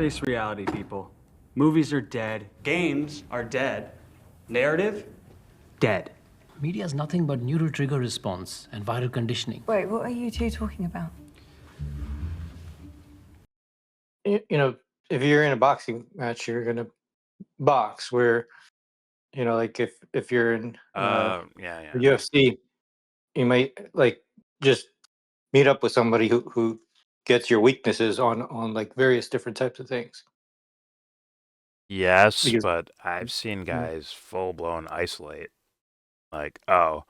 Face reality, people. Movies are dead. Games are dead. Narrative? Dead. Media is nothing but neural trigger response and viral conditioning. Wait, what are you two talking about? If you're in a boxing match, you're gonna box. Where like if you're in Yeah. the UFC, you might like just meet up with somebody who gets your weaknesses on like various different types of things. Yes, Because but I've seen Mhm. guys full blown isolate. Like, oh,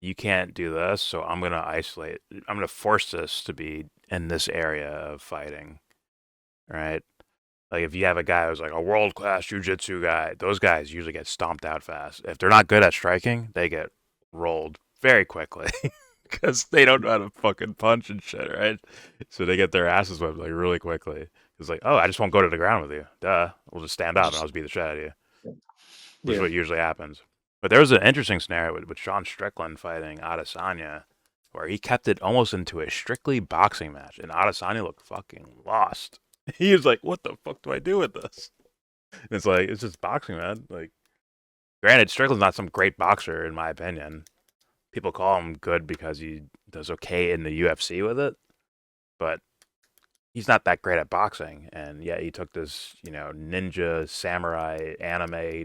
you can't do this, so I'm gonna isolate. I'm gonna force this to be in this area of fighting, right? Like if you have a guy who's like a world class jujitsu guy, those guys usually get stomped out fast. If they're not good at striking, they get rolled very quickly because they don't know how to fucking punch and shit, right? So they get their asses whipped like really quickly. It's like, oh, I just won't go to the ground with you. Duh, we'll just stand up and I'll just beat the shit out of you, which is Yeah. what usually happens. But there was an interesting scenario with Sean Strickland fighting Adesanya, where he kept it almost into a strictly boxing match, and Adesanya looked fucking lost. He was like, "What the fuck do I do with this?" And it's like, it's just boxing, man. Like, granted, Strickland's not some great boxer in my opinion. People call him good because he does okay in the UFC with it, but he's not that great at boxing. And yet he took this, ninja samurai anime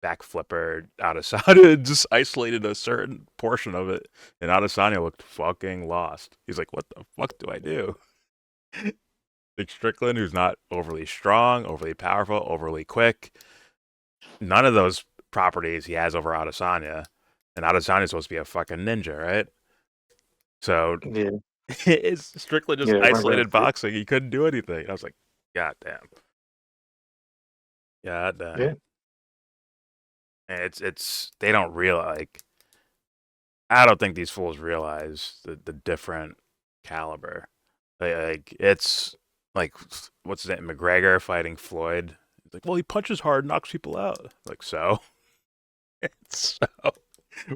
back flipper Adesanya and just isolated a certain portion of it, and Adesanya looked fucking lost. He's like, "What the fuck do I do?" Like Strickland, who's not overly strong, overly powerful, overly quick, none of those properties he has over Adesanya, and Adesanya's supposed to be a fucking ninja, right? So Yeah. it's Strickland just Yeah, I remember isolated that. boxing. He couldn't do anything. And I was like, God damn. God damn. Yeah. And it's they don't realize, like, I don't think these fools realize the different caliber. Like it's like, what's his name, McGregor fighting Floyd. It's like, well, he punches hard, knocks people out. Like, so so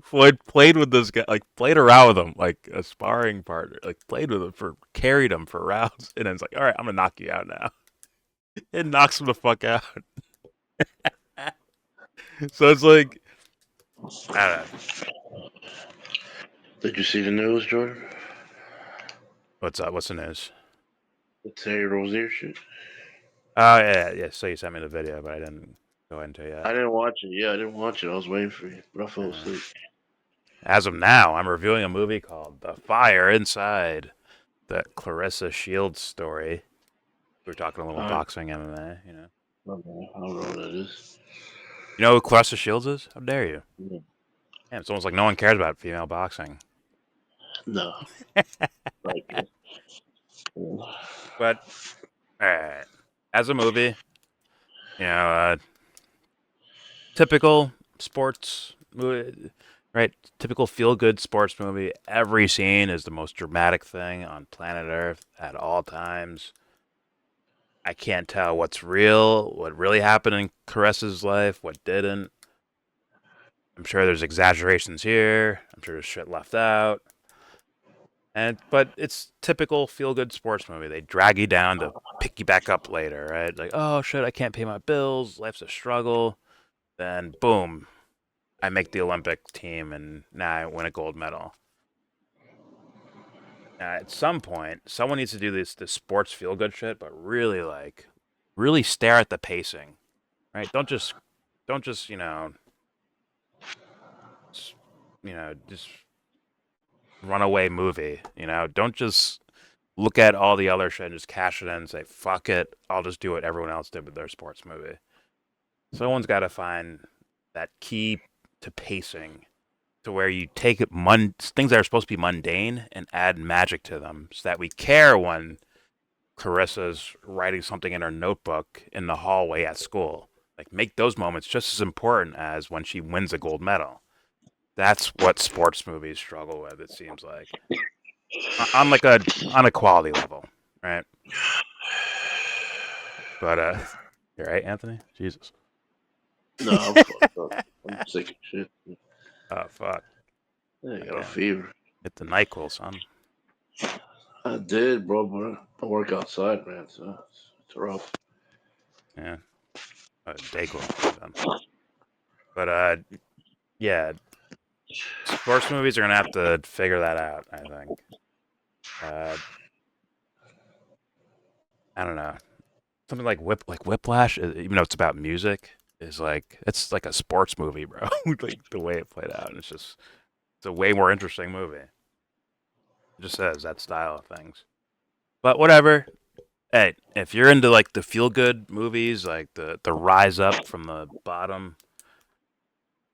Floyd played with this guy, like played around with him like a sparring partner, like played with him carried him for rounds, and then it's like, all right, I'm gonna knock you out now. It knocks him the fuck out. So it's like, I don't know. Did you see the news, Jordan? What's up? What's the news? The Terry Rozier shit. Oh yeah. So you sent me the video, but I didn't go into it yet. I didn't watch it. Yeah, I didn't watch it. I was waiting for you, but I fell asleep. As of now, I'm reviewing a movie called The Fire Inside, the Clarissa Shields story. We're talking a little boxing MMA, Okay, I don't know what that is. You know who Clarissa Shields is? How dare you? Yeah. Yeah, it's almost like no one cares about female boxing. No. But as a movie, typical sports movie, right? Typical feel-good sports movie. Every scene is the most dramatic thing on planet Earth at all times. I can't tell what's real, what really happened in Carissa's life, what didn't. I'm sure there's exaggerations here. I'm sure there's shit left out. But it's typical feel-good sports movie. They drag you down to pick you back up later, right? Like, oh shit, I can't pay my bills. Life's a struggle. Then boom, I make the Olympic team, and now I win a gold medal. At some point, someone needs to do this sports feel-good shit, but really stare at the pacing, right? Don't just just runaway movie. Don't just look at all the other shit and just cash it in and say, fuck it, I'll just do what everyone else did with their sports movie. Someone's got to find that key to pacing to where you take things that are supposed to be mundane and add magic to them so that we care when Carissa's writing something in her notebook in the hallway at school. Like, make those moments just as important as when she wins a gold medal. That's what sports movies struggle with, it seems like. On a quality level, right? But you're right, Anthony? Jesus. No, I'm fucked up. I'm sick of shit. Oh fuck. I got a fever. Hit the NyQuil, son. I did, bro, but I work outside, man, so It's rough. Yeah. Dayquil. But yeah, sports movies are gonna have to figure that out. I think. I don't know. Something like Whiplash, even though it's about music, is like it's like a sports movie, bro. Like the way it played out, it's a way more interesting movie. It just says that style of things. But whatever. Hey, if you're into like the feel good movies, like the rise up from the bottom,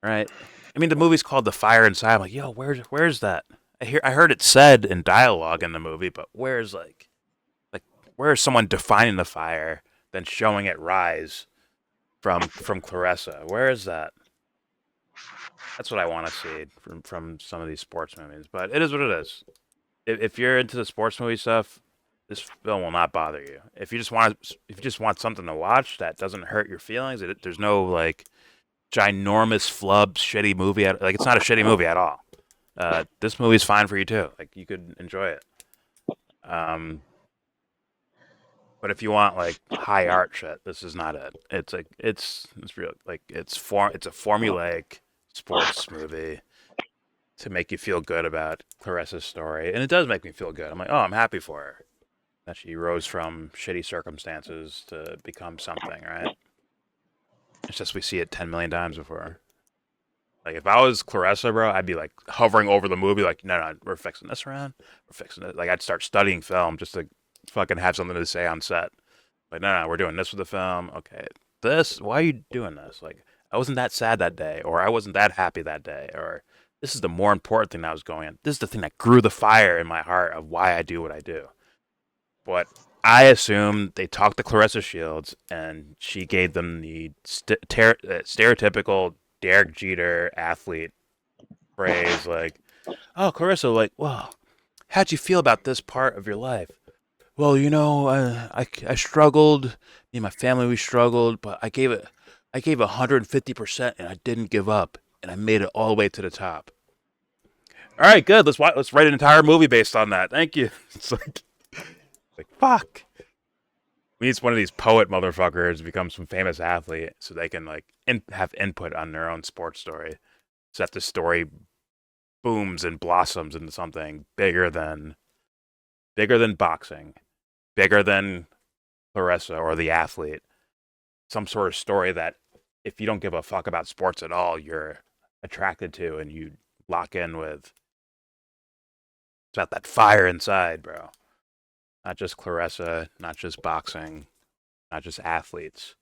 right? I mean, the movie's called The Fire Inside. I'm like, yo, where's that? I heard it said in dialogue in the movie, but where's where is someone defining the fire, then showing it rise from Clarissa? Where is that? That's what I want to see from some of these sports movies. But it is what it is. If you're into the sports movie stuff, this film will not bother you. If you just want something to watch that doesn't hurt your feelings, there's no like ginormous flub shitty movie. Like it's not a shitty movie at all. This movie's fine for you too. Like you could enjoy it. But if you want like high art shit, this is not it. It's real like it's a formulaic sports movie to make you feel good about Clarissa's story, and it does make me feel good. I'm like, oh, I'm happy for her that she rose from shitty circumstances to become something, right? It's just we see it 10 million times before. Like if I was Clarissa, bro, I'd be like hovering over the movie, like, no, we're fixing this around, we're fixing it. Like I'd start studying film just to fucking have something to say on set. Like, no, we're doing this with the film. Okay, why are you doing this? Like, I wasn't that sad that day, or I wasn't that happy that day, or this is the more important thing that was going on. This is the thing that grew the fire in my heart of why I do what I do. But I assume they talked to Clarissa Shields, and she gave them the stereotypical Derek Jeter athlete phrase, like, oh, Clarissa, like, well, how'd you feel about this part of your life? Well, I struggled. Me and my family, we struggled, but I gave 150%, and I didn't give up, and I made it all the way to the top. All right, good. Let's write an entire movie based on that. Thank you. It's like fuck. We need one of these poet motherfuckers to become some famous athlete, so they can like have input on their own sports story, so that the story booms and blossoms into something bigger than boxing, bigger than Clarissa or the athlete. Some sort of story that if you don't give a fuck about sports at all, you're attracted to and you lock in with. It's about that fire inside, bro. Not just Clarissa, not just boxing, not just athletes.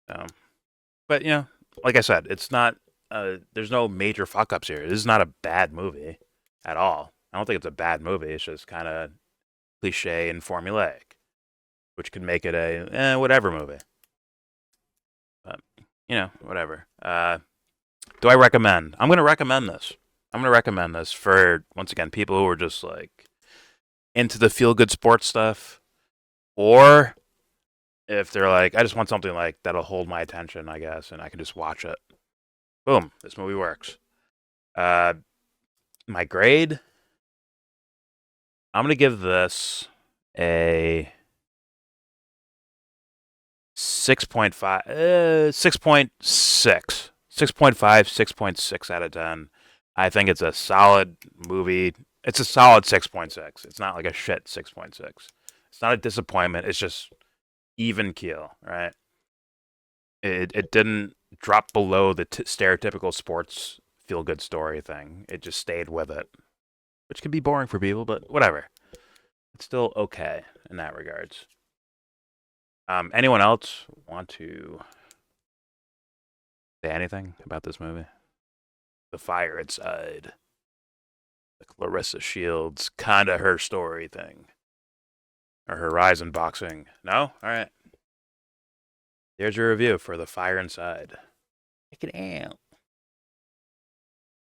But like I said, it's not. There's no major fuck ups here. This is not a bad movie at all. I don't think it's a bad movie. It's just kind of cliche and formulaic, which could make it a whatever movie. But whatever. Do I recommend? I'm going to recommend this. I'm going to recommend this for, once again, people who are just like into the feel good sports stuff, or if they're like, I just want something like that'll hold my attention, I guess, and I can just watch it. Boom, this movie works. My grade, I'm going to give this a 6.5, 6.6, 6.5, 6.6 out of 10. I think it's a solid movie. It's a solid 6.6. It's not like a shit 6.6. It's not a disappointment. It's just even keel, right? It didn't drop below the stereotypical sports feel-good story thing. It just stayed with it, which can be boring for people, but whatever. It's still okay in that regards. Anyone else want to say anything about this movie? The Fire Inside. The Clarissa Shields, kind of her story thing. Or her rise in boxing. No? Alright. Here's your review for The Fire Inside. Check it out.